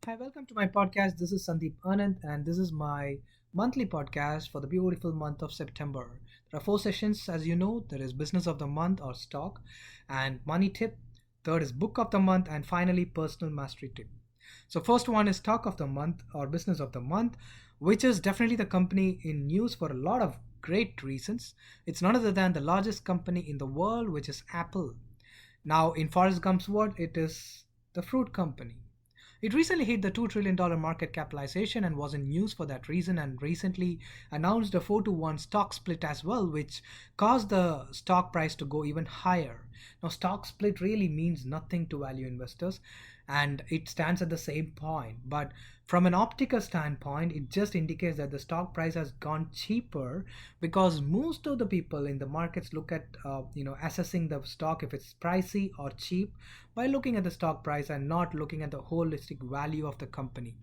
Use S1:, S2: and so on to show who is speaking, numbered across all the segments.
S1: Hi, welcome to my podcast. This is Sandeep Anand, and this is my monthly podcast for the beautiful month of September. There are four sessions, as you know. There is Business of the Month or Stock, and Money Tip. Third is Book of the Month, and finally, Personal Mastery Tip. So, first one is Stock of the Month or Business of the Month, which is definitely the company in news for a lot of great reasons. It's none other than the largest company in the world, which is Apple. Now, in Forrest Gump's word, it is the fruit company. It recently hit the $2 trillion market capitalization and was in news for that reason, and recently announced a 4 to 1 stock split as well, which caused the stock price to go even higher. Now, stock split really means nothing to value investors, and it stands at the same point. But from an optical standpoint, it just indicates that the stock price has gone cheaper because most of the people in the markets look at assessing the stock if it's pricey or cheap by looking at the stock price and not looking at the holistic value of the company.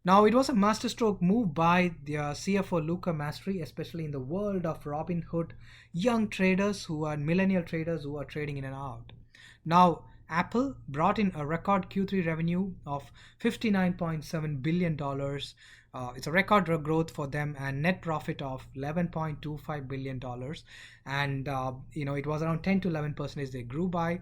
S1: Now, it was a masterstroke move by the CFO Luca Mastri, especially in the world of Robinhood young traders who are millennial traders who are trading in and out. Now, Apple brought in a record Q3 revenue of $59.7 billion. It's a record growth for them, and net profit of $11.25 billion. And, it was around 10 to 11% they grew by,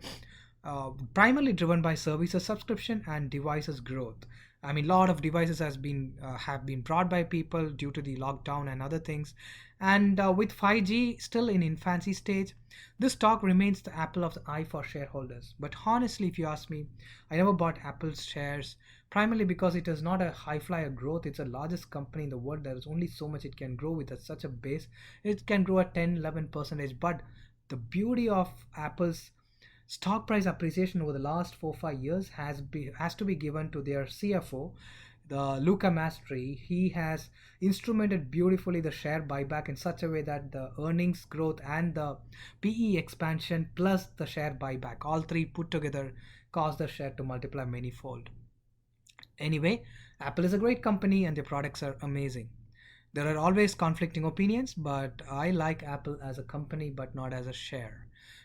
S1: primarily driven by services subscription and devices growth. I mean, a lot of devices has been have been brought by people due to the lockdown and other things, and with 5G still in infancy stage, this stock remains the apple of the eye for shareholders. But honestly, if you ask me, I never bought Apple's shares primarily because it is not a high flyer growth. It's the largest company in the world. There is only so much it can grow with such a base. It can grow at 10, 11 percentage. But the beauty of Apple's stock price appreciation over the last 4 5 years has to be given to their CFO, the Luca Mastri. He has instrumented beautifully the share buyback in such a way that the earnings growth and the PE expansion plus the share buyback, all three put together, caused the share to multiply manyfold. Anyway, Apple is a great company and their products are amazing. There are always conflicting opinions, but I like Apple as a company but not as a share.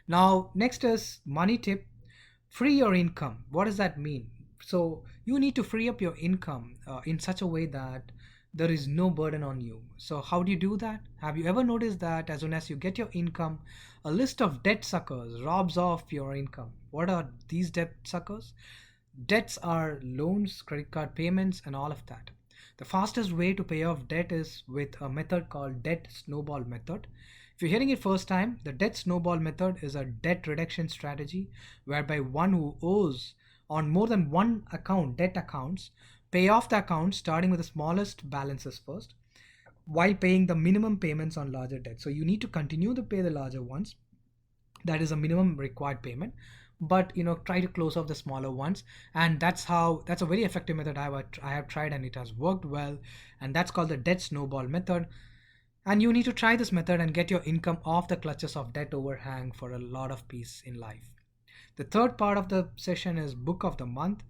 S1: Now, next is money tip. Free your income. What does that mean? So, you need to free up your income in such a way that there is no burden on you. So, how do you do that? Have you ever noticed that as soon as you get your income, a list of debt suckers robs off your income? What are these debt suckers? Debts are loans, credit card payments, and all of that. The fastest way to pay off debt is with a method called debt snowball method. If you're hearing it first time, the debt snowball method is a debt reduction strategy whereby one who owes on more than one account, debt accounts, pay off the account starting with the smallest balances first while paying the minimum payments on larger debts. So you need to continue to pay the larger ones, that is a minimum required payment, but try to close off the smaller ones. And that's a very effective method I have tried and it has worked well, and that's called the debt snowball method. And you need to try this method and get your income off the clutches of debt overhang for a lot of peace in life. The third part of the session is book of the month,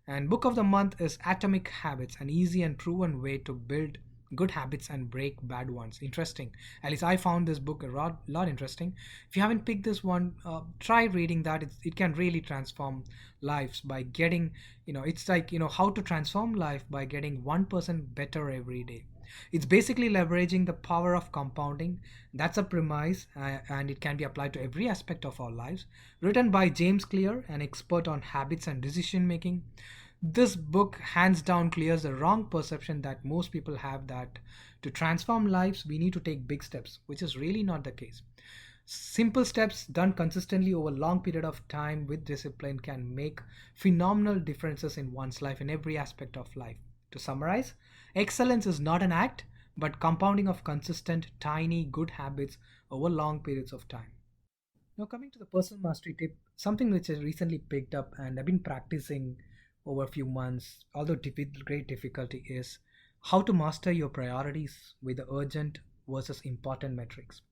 S1: and book of the month is Atomic Habits, an easy and proven way to build good habits and break bad ones. Interesting. At least I found this book a lot interesting. If you haven't picked this one, try reading that. It can really transform lives by getting, it's like, how to transform life by getting 1% better every day. It's basically leveraging the power of compounding. That's a premise, and it can be applied to every aspect of our lives. Written by James Clear, an expert on habits and decision making. This book hands down clears the wrong perception that most people have that to transform lives, we need to take big steps, which is really not the case. Simple steps done consistently over a long period of time with discipline can make phenomenal differences in one's life in every aspect of life. To summarize, excellence is not an act, but compounding of consistent, tiny, good habits over long periods of time. Now, coming to the personal mastery tip, something which I recently picked up and I've been practicing over a few months, although with great difficulty, is how to master your priorities with the urgent versus important metrics.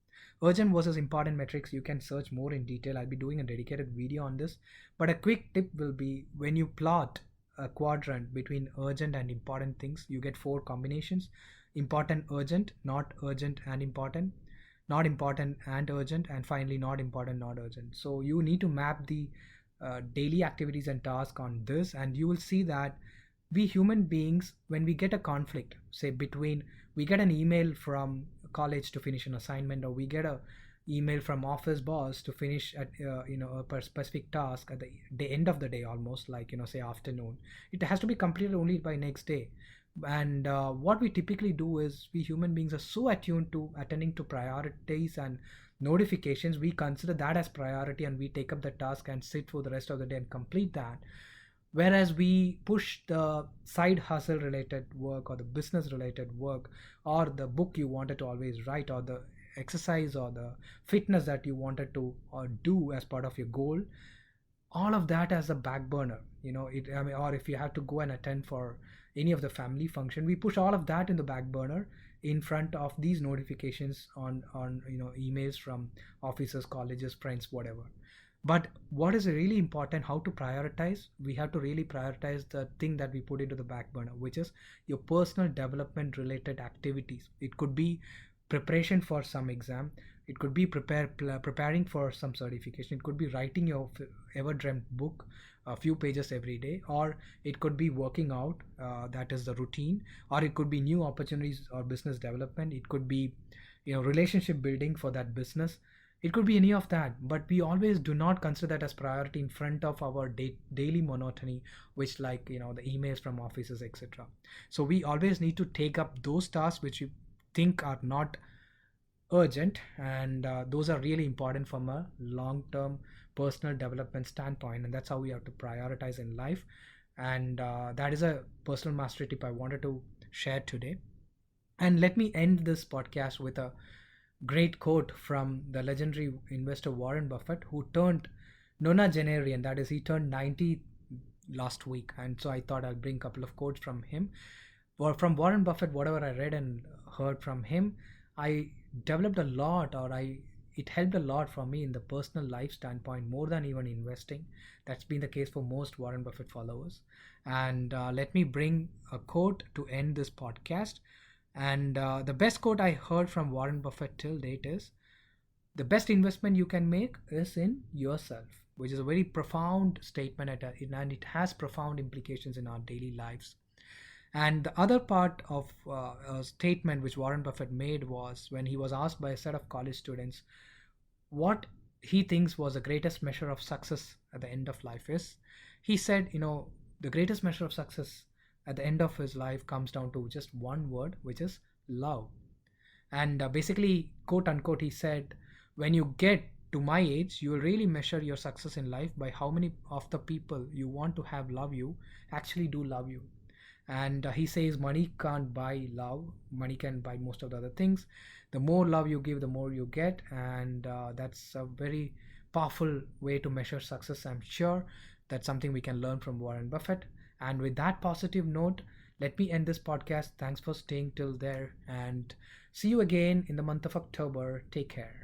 S1: Urgent versus important metrics, you can search more in detail. I'll be doing a dedicated video on this. But a quick tip will be when you plot a quadrant between urgent and important things, you get four combinations: important, urgent, not urgent and important, not important and urgent, and finally not important, not urgent. So you need to map the daily activities and tasks on this, and you will see that We human beings, when we get a conflict, say between, we get an email from college to finish an assignment, or we get a email from office boss to finish at a specific task at the end of the day, almost like, say afternoon, it has to be completed only by next day. And what we typically do is, we human beings are so attuned to attending to priorities and notifications, we consider that as priority, and we take up the task and sit for the rest of the day and complete that. Whereas we push the side hustle related work, or the business related work, or the book you wanted to always write, or the exercise or the fitness that you wanted to do as part of your goal, all of that as a back burner. I mean, or if you have to go and attend for any of the family function, we push all of that in the back burner in front of these notifications on emails from officers, colleges, friends, whatever. But what is really important, how to prioritize, we have to really prioritize the thing that we put into the back burner, which is your personal development related activities. It could be preparation for some exam, it could be preparing for some certification, it could be writing your ever dreamt book a few pages every day, or it could be working out, that is the routine, or it could be new opportunities or business development, it could be relationship building for that business. It could be any of that, but we always do not consider that as priority in front of our daily monotony, which, like, the emails from offices, etc. So we always need to take up those tasks which we think are not urgent, and those are really important from a long term personal development standpoint, and that's how we have to prioritize in life. And that is a personal mastery tip I wanted to share today. And let me end this podcast with a great quote from the legendary investor Warren Buffett, who turned nonagenarian, that is, he turned 90 last week. And so I thought I'll bring a couple of quotes from him, or from Warren Buffett. Whatever I read and heard from him, I developed a lot, or I it helped a lot for me in the personal life standpoint, more than even investing. That's been the case for most Warren Buffett followers. And let me bring a quote to end this podcast. And the best quote I heard from Warren Buffett till date is, the best investment you can make is in yourself, which is a very profound statement, and it has profound implications in our daily lives. And the other part of a statement which Warren Buffett made was, when he was asked by a set of college students what he thinks was the greatest measure of success at the end of life is, he said, the greatest measure of success at the end of his life comes down to just one word, which is love. And basically, quote unquote, he said, when you get to my age, you will really measure your success in life by how many of the people you want to have love you actually do love you. And he says, money can't buy love, money can buy most of the other things. The more love you give, the more you get. And that's a very powerful way to measure success. I'm sure that's something we can learn from Warren Buffett. And with that positive note, let me end this podcast. Thanks for staying till there, and see you again in the month of October. Take care.